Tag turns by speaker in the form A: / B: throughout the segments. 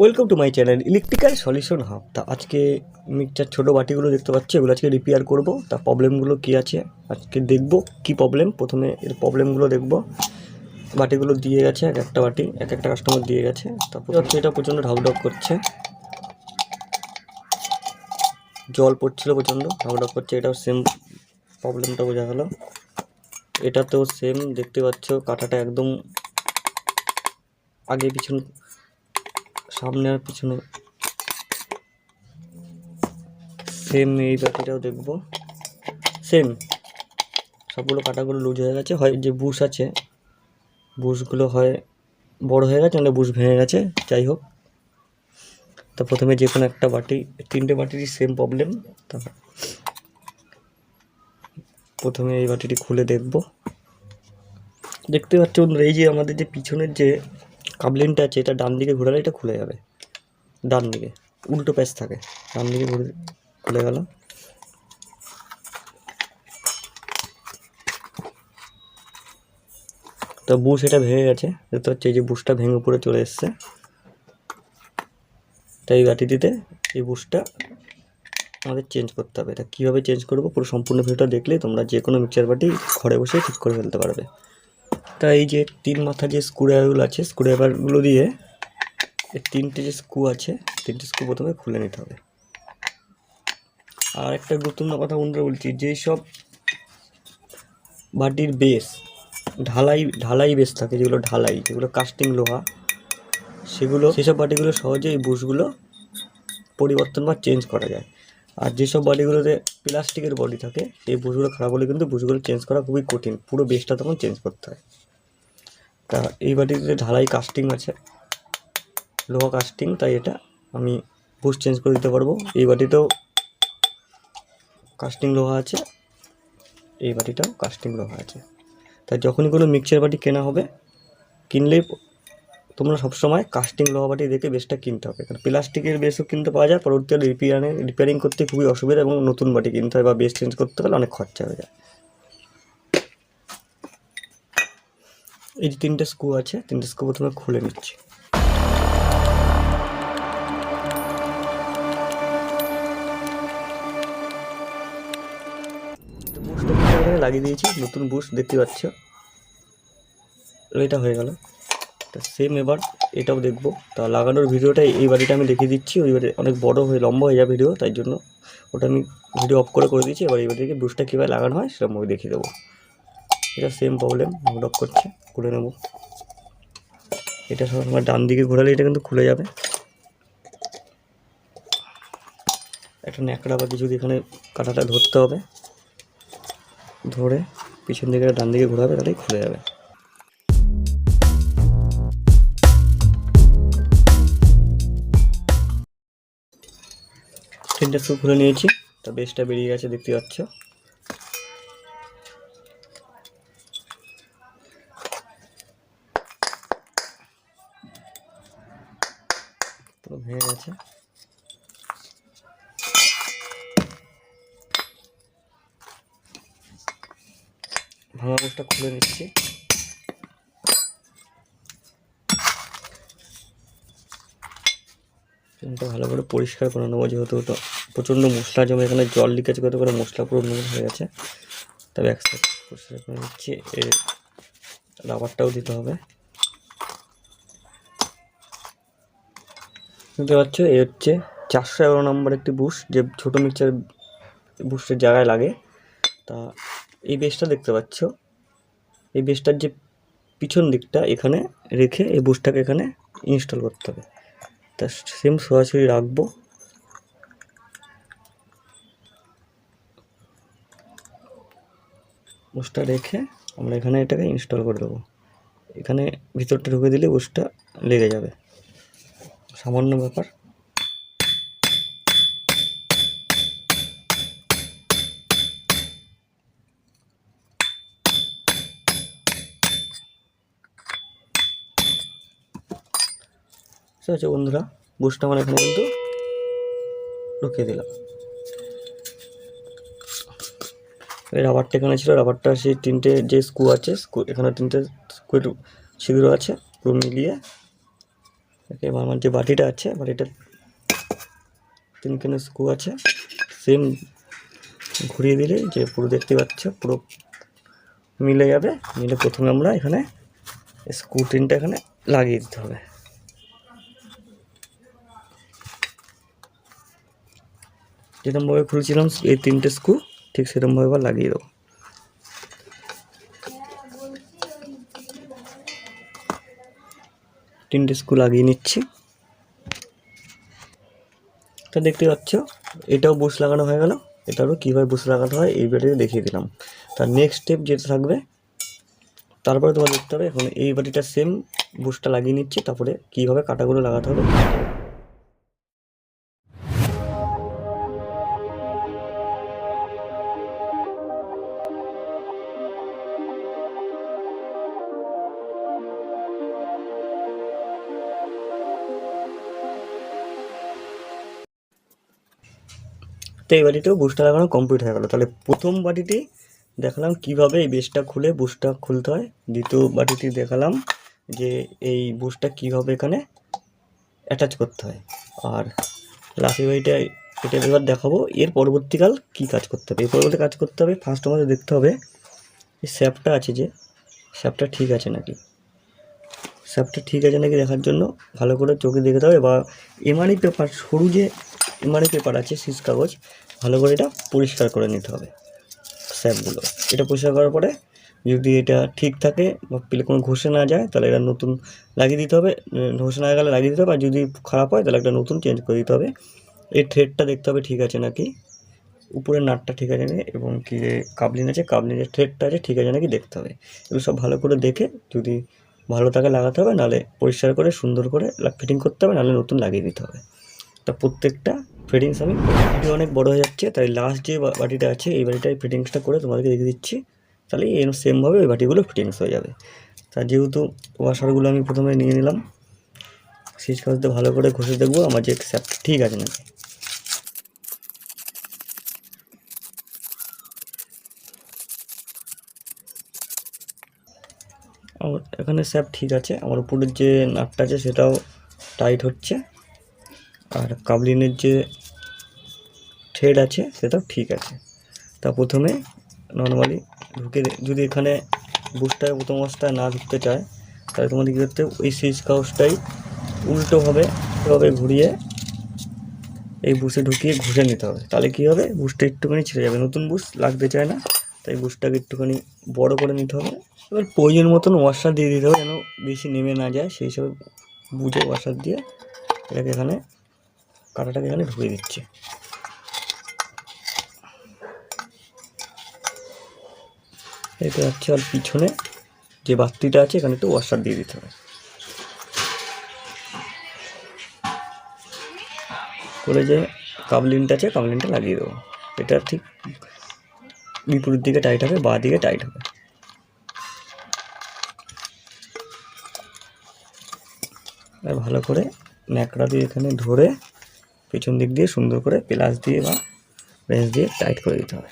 A: Welcome to my channel electrical solution hub. তা আজকে mixture ছোটো বাটিগুলো দেখতে পাচ্ছি, এগুলো আজকে রিপেয়ার করব। তা প্রবলেমগুলো কী আছে আজকে দেখব। কি প্রবলেম, প্রথমে এর প্রবলেমগুলো দেখব। বাটিগুলো দিয়ে গেছে, এক একটা বাটি এক একটা কাস্টমার দিয়ে গেছে। তারপর হচ্ছে এটা প্রচণ্ড ঢাকঢাক করছে, জল পড়ছিল প্রচণ্ড, ঢাকঢাক করছে। এটাও সেম প্রবলেমটা বোঝা গেল। এটাতেও সেম দেখতে পাচ্ছ, কাঁটাটা একদম আগে পিছন, সামনে আর পিছনে সেম। এই বাটিটাও দেখব সেম, সবগুলো কাঁটাগুলো লুজ হয়ে গেছে। হয় যে বুশ আছে, বুশগুলো হয় বড় হয়ে গেছে, নাহলে বুশ ভেঙে গেছে। যাই হোক, তা প্রথমে যে কোনো একটা বাটি, তিনটে বাটিরই সেম প্রবলেম। তা প্রথমে এই বাটিটি খুলে দেখব। দেখতে পাচ্ছ বন্ধুরা, এই যে আমাদের যে পিছনের যে কাবলিনটা আছে, এটা ডান দিকে ঘোরালে এটা খুলে যাবে। ডান দিকে উল্টো প্যাচ থাকে, ডান দিকে ঘুরে খুলে গেল। তো বুশ এটা ভেঙে গেছে, দেখতে পাচ্ছি এই যে বুশটা ভেঙে উপরে চলে এসছে। তাই এই বাটিটিতে এই বুশটা আমাদের চেঞ্জ করতে হবে। এটা কীভাবে চেঞ্জ করবো পুরো সম্পূর্ণ ভিডিওটা দেখলে তোমরা যে কোনো মিক্সচার বাটি ঘরে বসে ঠিক করে ফেলতে পারবে। তাই এই যে তিন মাথা যে স্ক্রুড্রাইভারগুলো আছে, স্ক্রুড্রাইভারগুলো দিয়ে এই তিনটে যে স্ক্রু আছে, তিনটে স্ক্রু প্রথমে খুলে নিতে হবে। আর একটা গুরুত্বপূর্ণ কথা বন্ধুরা বলছি, যেই সব বাটির বেস ঢালাই বেস থাকে, যেগুলো ঢালাই, যেগুলো কাস্টিং লোহা, সেসব বাটিগুলো সহজে এই বুশগুলো পরিবর্তন বা চেঞ্জ করা যায়। আর যেসব বাটিগুলোতে প্লাস্টিকের বডি থাকে, এই বুশগুলো খারাপ হলে কিন্তু বুশগুলো চেঞ্জ করা খুবই কঠিন, পুরো বেসটা তখন চেঞ্জ করতে হয়। তা এই বাটিতে ঢালাই কাস্টিং আছে, লোহা কাস্টিং, তাই এটা আমি বুশ চেঞ্জ করে দিতে পারবো। এই বাটিটাও কাস্টিং লোহা আছে, এই বাটিটাও কাস্টিং লোহা আছে। তাই যখনই কোনো মিক্সচার বাটি কেনা হবে, কিনলেই তোমরা সবসময় কাস্টিং লোহা বাটি দেখে বেসটা কিনতে হবে। কারণ প্লাস্টিকের বেসও কিনতে পাওয়া যায়, পরবর্তীকালে রিপেয়ারিং করতে খুবই অসুবিধা, এবং নতুন বাটি কিনতে হয় বা বেস চেঞ্জ করতে হলে অনেক খরচা হয়ে যায়। এই যে তিনটে স্ক্রু আছে, তিনটে স্ক্রু প্রথমে খুলে নিচ্ছি। বুশটা এখানে লাগিয়ে দিয়েছি, নতুন বুশ দেখতে পাচ্ছ, এটা হয়ে গেল। তা সেম এবার এটাও দেখবো। তা লাগানোর ভিডিওটা এই বাড়িটা আমি দেখিয়ে দিচ্ছি, ওই বাড়ি অনেক বড় হয়ে লম্বা হয়ে যাবে ভিডিও, তাই জন্য ওটা আমি ভিডিও অফ করে দিচ্ছি। এবার এই বাড়িকে বুশটা কীভাবে লাগানো হয় সেরকম আমি দেখিয়ে দেবো। এটা সেম প্রবলেম, লক করছে, খুলে নেব। এটা সব আমার ডান দিকে ঘোরালে এটা কিন্তু খুলে যাবে। একটা ন্যাকড়া বা কিছু এখানে কাঁটাটা ধরতে হবে, ধরে পিছন দিকে ডান দিকে ঘোরাবে, তাহলেই খুলে যাবে। তিনটে স্ক্রু খুলে নিয়েছি, তা বেসটা বেরিয়ে গেছে দেখতে পাচ্ছ। পুরো ভেঙে গেছে। ভাঙা বুশটা খুলে নিচ্ছি। ভালো করে পরিষ্কার করে নেবো, যেহেতু ওটা প্রচণ্ড মশলা জমে, এখানে জল লিকেজ করতে করে মশলা পুরো নুন হয়ে গেছে। তবে এক সাইড পরিষ্কার করে নিচ্ছি। এর রাবারটাও দিতে হবে। বুঝতে পারছো, এই হচ্ছে 411 নম্বর একটি বুশ, যে ছোটো মিক্সচার বুশের জায়গায় লাগে। তা এই বেসটা দেখতে পাচ্ছ, এই বেসটার যে পিছন দিকটা এখানে রেখে এই বুশটাকে এখানে ইনস্টল করতে হবে। তা সেম সরাসরি রাখবো, বুশটা রেখে আমরা এখানে এটাকে ইনস্টল করে দেবো। এখানে ভিতরটা ঢুকে দিলে বুশটা লেগে যাবে, সামান্য ব্যাপার। ঠিক আছে বন্ধুরা, বুশটা আমার এখানে কিন্তু ঢুকিয়ে দিলাম। এই রাবারটা এখানে ছিল, রাবারটা সেই তিনটে যে স্ক্রু আছে, এখানে তিনটে স্ক্রু ছিদ্র আছে, পুরো মিলিয়ে এবার আমার যে বাটিটা আছে, বাটিটার 3খানা স্ক্রু আছে, সেম ঘুরিয়ে দিলে যে পুরো দেখতে পাচ্ছ পুরো মিলে যাবে। মিলে প্রথমে আমরা এখানে স্ক্রু 3টা এখানে লাগিয়ে দিতে হবে। যেরকমভাবে খুলেছিলাম এই 3টে স্ক্রু ঠিক সেরকমভাবে আবার লাগিয়ে দেবো। তিনটে স্ক্রু লাগিয়ে নিচ্ছি। তা দেখতে পাচ্ছ এটাও বুশ লাগানো হয়ে গেল। এটারও কীভাবে বুশ লাগাতে হয় এই ভিডিওতে দেখিয়ে দিলাম। তার নেক্সট স্টেপ যেটা থাকবে, তারপরে তোমার দেখতে হবে এখন এই বাটিটা সেম বুশটা লাগিয়ে নিচ্ছি, তারপরে কীভাবে কাটাগুলো লাগাতে হবে। তো এই বাটিতেও বুশটা লাগানো কমপ্লিট হয়ে গেল। তাহলে প্রথম বাটিটি দেখালাম কিভাবে এই বেসটা খুলে বুশটা খুলতে হয়, দ্বিতীয় বাটিটি দেখালাম যে এই বুশটা কীভাবে এখানে অ্যাটাচ করতে হয়, আর লাস্টের বাটিটা এটা এবার দেখাবো এর পরবর্তীকাল কী কাজ করতে হবে। এই পরবর্তী কাজ করতে হবে, ফার্স্ট আমাদের দেখতে হবে এই শ্যাপটা আছে যে শ্যাপটা ঠিক আছে নাকি। শ্যাপটা ঠিক আছে নাকি দেখার জন্য ভালো করে চোখে দেখতে হবে, বা এমআরআই পেপার, সরু যে এমআরআই পেপার আছে সিস কাগজ, ভালো করে এটা পরিষ্কার করে নিতে হবে শ্যাপগুলো। এটা পরিষ্কার করার পরে যদি এটা ঠিক থাকে বা পেলে কোনো ঘষে না যায় তাহলে এটা নতুন লাগিয়ে দিতে হবে, ঘষে না গেলে লাগিয়ে দিতে হবে। আর যদি খারাপ হয় তাহলে একটা নতুন চেঞ্জ করে দিতে হবে। এই থ্রেডটা দেখতে হবে ঠিক আছে নাকি, উপরের নাটটা ঠিক আছে নাকি, এবং কি কাবলিন আছে, কাবলিনের থ্রেডটা আছে ঠিক আছে নাকি দেখতে হবে। এগুলো সব ভালো করে দেখে যদি ভালো থাকে লাগাতে হবে, নাহলে পরিষ্কার করে সুন্দর করে ফিটিং করতে হবে, নাহলে নতুন লাগিয়ে দিতে হবে। তা প্রত্যেকটা ফিটিংস আমি ভিডিও অনেক বড় হয়ে যাচ্ছে, তাই লাস্ট যে বাটিটা আছে এই বাটিটায় ফিটিংসটা করে তোমাদেরকে দেখে দিচ্ছি। তাহলে এই সেমভাবে ওই বাটিগুলো ফিটিংস হয়ে যাবে। তা যেহেতু ওয়াশারগুলো আমি প্রথমে নিয়ে নিলাম, সিজ কাগজতে ভালো করে ঘষে দেখবো আমার যে শ্যাপটা ঠিক আছে নাকি। আমার এখানে শ্যাপ ঠিক আছে, আমার উপরের যে নাটটা আছে সেটাও টাইট হচ্ছে, আর কাবলিনের যে থ্রেড আছে সেটাও ঠিক আছে। তা প্রথমে নর্মালি ঢুকে যদি এখানে বুশটায় প্রথম অবস্থায় না ঢুকতে চায় তাহলে তোমাদের কী করতে হবে, ওই সুইচ কাগজটাই উল্টোভাবে এভাবে ঘুরিয়ে এই বুশে ঢুকিয়ে ঘষে নিতে হবে। তাহলে কী হবে, বুশটা একটুখানি ছেড়ে যাবে, নতুন বুশ লাগতে চায় না। তাই বুশটাকে একটুখানি বড় করে নিতে হবে। এবার প্রয়োজন মতন ওয়াশার দিয়ে দিতে হবে যেন বেশি নেমে না যায়, সেই হিসাবে বুঝে ওয়াশার দিয়ে এটাকে এখানে কাঁটাটাকে এখানে ঢুকিয়ে দিচ্ছে। এটা হচ্ছে আর পিছনে যে বাতিটা আছে এখানে একটু ওয়াশার দিয়ে দিতে হবে করে, যে কাবলিনটা আছে কাবলিনটা লাগিয়ে দেবো। এটা ঠিক বিপরীত দিকে টাইট হবে, বাঁ দিকে টাইট হবে। আর ভালো করে ন্যাকড়া দিয়ে এখানে ধরে পেছন দিক দিয়ে সুন্দর করে প্লাস দিয়ে বা রেঞ্জ দিয়ে টাইট করে দিতে হবে।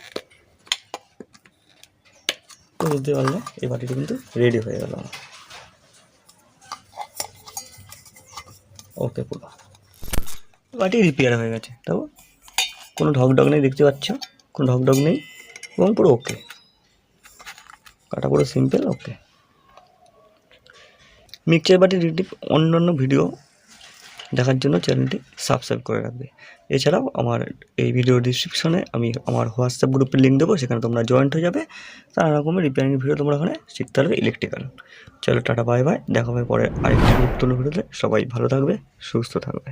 A: তো বুঝতে পারলে এই বাটিটা কিন্তু রেডি হয়ে গেল। ওকে, পুরো বাটি রিপেয়ার হয়ে গেছে, তাও কোনো ঢকঢক নেই, দেখতে পাচ্ছ কোনো ঢকঢক নেই, এবং পুরো ওকে, কাটা পুরো সিম্পল। ওকে, মিক্সচার বাটি রেডি। অন্যান্য ভিডিও দেখার জন্য চ্যানেলটি সাবস্ক্রাইব করে রাখবে। এছাড়াও আমার এই ভিডিও ডিসক্রিপশনে আমি আমার হোয়াটসঅ্যাপ গ্রুপের লিঙ্ক দেবো, সেখানে তোমরা জয়েন্ট হয়ে যাবে। নানা রকমের রিপেয়ারিং ভিডিও তোমরা ওখানে শিখতে পারবে ইলেকট্রিক্যাল। চলো টাটা, বাই বাই, দেখা হবে পরে আরেকটি গুরুত্বপূর্ণ ভিডিওতে। সবাই ভালো থাকবে, সুস্থ থাকবে।